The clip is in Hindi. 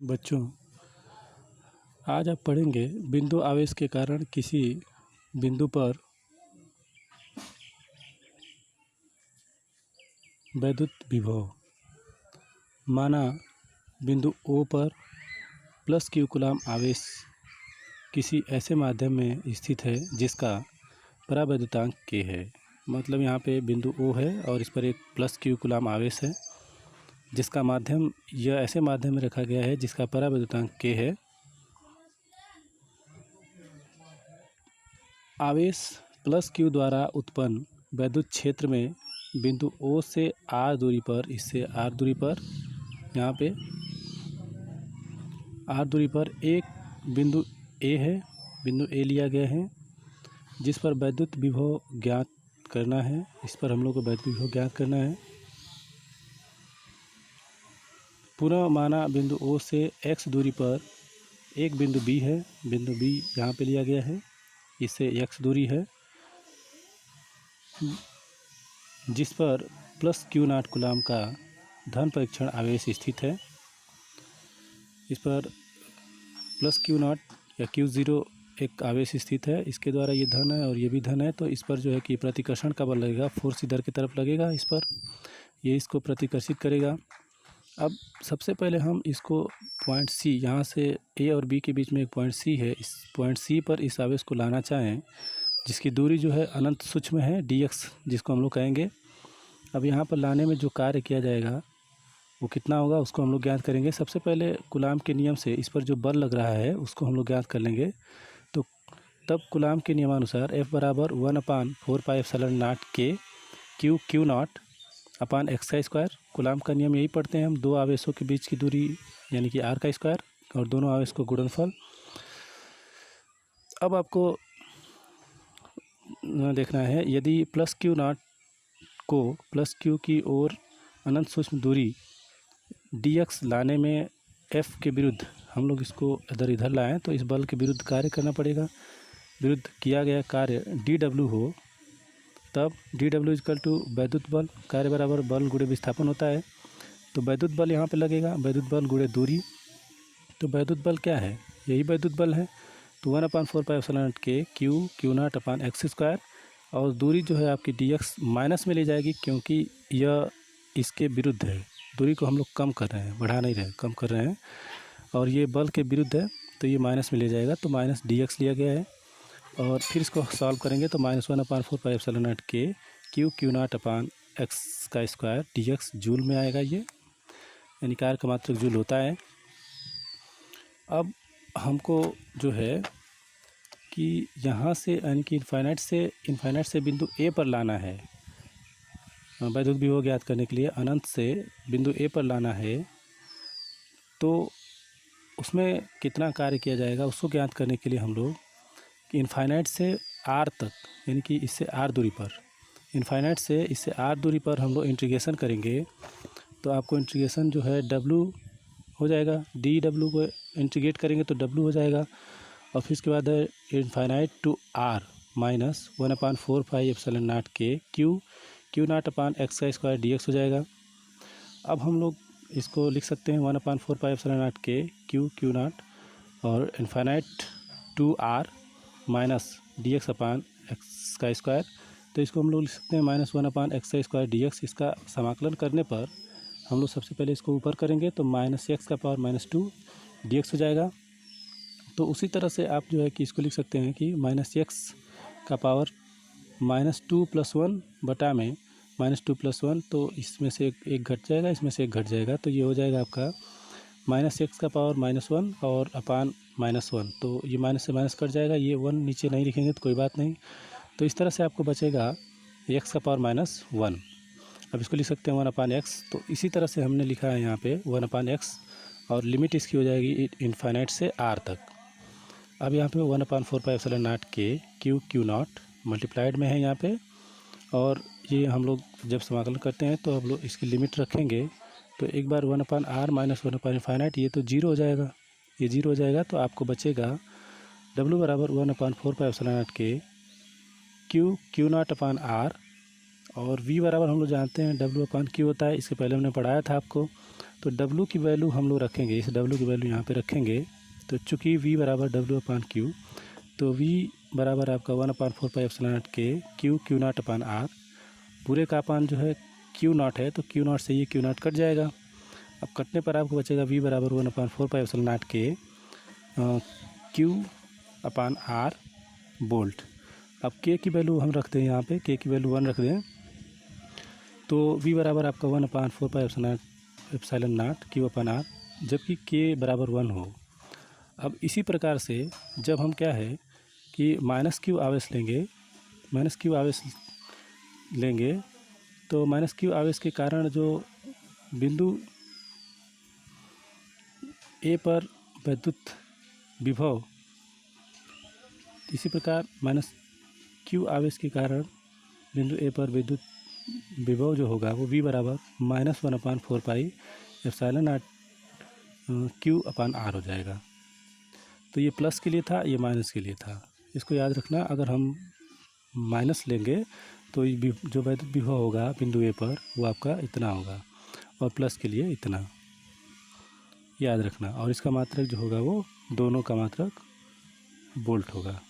बच्चों, आज आप पढ़ेंगे बिंदु आवेश के कारण किसी बिंदु पर वैद्युत विभव। माना बिंदु O पर प्लस Q कूलाम आवेश किसी ऐसे माध्यम में स्थित है जिसका परावैद्युतांक K है। मतलब यहाँ पे बिंदु O है और इस पर एक प्लस Q कूलाम आवेश है, जिसका माध्यम यह ऐसे माध्यम में रखा गया है जिसका परावैद्युतांक K है। आवेश प्लस Q द्वारा उत्पन्न वैद्युत क्षेत्र में बिंदु O से R दूरी पर, इससे R दूरी पर, यहाँ पे R दूरी पर एक बिंदु A है, बिंदु A लिया गया है जिस पर वैद्युत विभव ज्ञात करना है। इस पर हम लोग को वैद्युत विभव ज्ञात करना है। पुनः माना बिंदु O से X दूरी पर एक बिंदु B है, बिंदु B यहाँ पे लिया गया है, इससे X दूरी है जिस पर प्लस Q0 कूलाम का धन परीक्षण आवेश स्थित है। इस पर प्लस Q0 या Q0 एक आवेश स्थित है, इसके द्वारा ये धन है और ये भी धन है, तो इस पर जो है कि प्रतिकर्षण का बल लगेगा, फोर्स इधर की तरफ लगेगा इस पर, ये इसको प्रतिकर्षित करेगा। अब सबसे पहले हम इसको पॉइंट C, यहाँ से A और B के बीच में एक पॉइंट C है, इस पॉइंट C पर इस आवेश को लाना चाहें जिसकी दूरी जो है अनंत सूक्ष्म है, dx जिसको हम लोग कहेंगे। अब यहाँ पर लाने में जो कार्य किया जाएगा वो कितना होगा उसको हम लोग ज्ञात करेंगे। सबसे पहले कूलाम के नियम से इस पर जो बल लग रहा है उसको हम लोग ज्ञात कर लेंगे। तो तब कूलाम के नियमानुसार F बराबर 1/4πε0 K Q0 अपान x का स्क्वायर। कूलाम का नियम यही पढ़ते हैं हम, दो आवेशों के बीच की दूरी यानी कि r का स्क्वायर और दोनों आवेश को गुणनफल। अब आपको देखना है, यदि प्लस Q0 को प्लस Q की ओर अनंत सूक्ष्म दूरी dx लाने में F के विरुद्ध हम लोग इसको इधर लाएं तो इस बल के विरुद्ध कार्य करना पड़ेगा। विरुद्ध किया गया कार्य dw हो तब dw इक्वल टू वैद्युत बल, कार्य बराबर बल गुणे विस्थापन होता है। तो वैद्युत बल यहाँ पे लगेगा, वैद्युत बल गुणे दूरी। तो वैद्युत बल क्या है, यही वैद्युत बल है। तो 1/4πε0 K Q0 upon x square, और दूरी जो है आपकी dx माइनस में ले जाएगी क्योंकि यह इसके विरुद्ध है। दूरी को हम लोग कम कर रहे हैं, बढ़ा नहीं रहे, कम कर रहे हैं, और ये बल के विरुद्ध है तो ये माइनस में ले जाएगा, तो माइनस dx लिया गया है। और फिर इसको सॉल्व करेंगे तो -1/4πε0 K Q0 अपान x का स्क्वायर dx जूल में आएगा, ये यानी कार्य का मात्रक जूल होता है। अब हमको जो है कि यहाँ से यानी कि इनफाइनाइट से बिंदु A पर लाना है, वैद्युत विभव ज्ञात करने के लिए अनंत से बिंदु A पर लाना है, तो उसमें कितना कार्य किया जाएगा उसको ज्ञात करने के लिए हम लोग इनफाइनाइट से R तक यानी कि इससे R दूरी पर, इनफाइनाइट से इससे R दूरी पर हम लोग इंटीग्रेशन करेंगे तो आपको इंटीग्रेशन जो है W हो जाएगा, dw को इंटीग्रेट करेंगे तो W हो जाएगा। और फिर इसके बाद है infinite to R minus 1/4πε0 K Q0 upon x का स्क्वायर dx हो जाएगा। अब हम लोग इसको लिख सकते हैं 1/4πε0 K Q0 और infinite to R minus dx upon x का स्क्वायर, तो इसको हम लोग लिख सकते हैं -1/x का स्क्वायर dx। इसका समाकलन करने पर हम लोग सबसे पहले इसको ऊपर करेंगे तो -x का पावर -2 dx हो जाएगा। तो उसी तरह से आप जो है कि इसको लिख सकते हैं कि -x का पावर -2 + 1 बटा में -2 + 1, तो इसमें से एक घट जाएगा, इसमें से एक घट जाएगा, तो ये हो जाएगा आपका -x का पावर -1 और अपान -1, तो ये माइनस से माइनस कट जाएगा, ये 1 नीचे नहीं लिखेंगे तो कोई बात नहीं। तो इस तरह से आपको बचेगा x का पावर -1। अब इसको लिख सकते हैं 1/x। तो इसी तरह से हमने लिखा है यहाँ पे 1/x और लिमिट इसकी हो जाएगी इनफाइनाइट से R तक। अब यहाँ पे 1/4πε0 K Q0 मल्टीप्लाइड में है यहाँ पे, और ये हम लोग जब समाकलन करते हैं तो हम लोग इसकी लिमिट रखेंगे तो एक बार 1/R माइनस 1/इनफाइनाइट, ये तो 0 हो जाएगा, ये 0 हो जाएगा। तो आपको बचेगा W बराबर 1/4πε0 K Q0 अपान R, और V बराबर हम लोग जानते हैं W/Q होता है, इसके पहले हमने पढ़ाया था आपको, तो W की वैल्यू हम लोग रखेंगे, इस W की वैल्यू यहाँ पे रखेंगे। तो चूँकि V बराबर W/Q, तो V बराबर आपका 1/4πε0 K Q0/R। पूरे का अपान जो है Q0 है, तो Q0 से ये Q0 कट जाएगा। अब कटने पर आपको बचेगा V बराबर 1/4πε0 K Q/R वोल्ट। अब K की वैल्यू हम रखते हैं यहाँ पे, K की वैल्यू 1 रख दें, तो V बराबर आपका 1/4πε0 Q/R, जबकि K बराबर 1 हो। अब इसी प्रकार से जब हम क्या है कि -Q आवेश लेंगे, तो -Q आवेश के कारण जो बिंदु A पर विद्युत विभव, इसी प्रकार -Q आवेश के कारण बिंदु A पर विद्युत विभव जो होगा वो V बराबर -1/4πε0 Q/R हो जाएगा। तो ये प्लस के लिए था, ये माइनस के लिए था। इसको याद रखना, अगर हम माइनस लेंगे तो जो वैद्युत विभव होगा बिंदु A पर वो आपका इतना होगा, और प्लस के लिए इतना, याद रखना। और इसका मात्रक जो होगा वो दोनों का मात्रक वोल्ट होगा।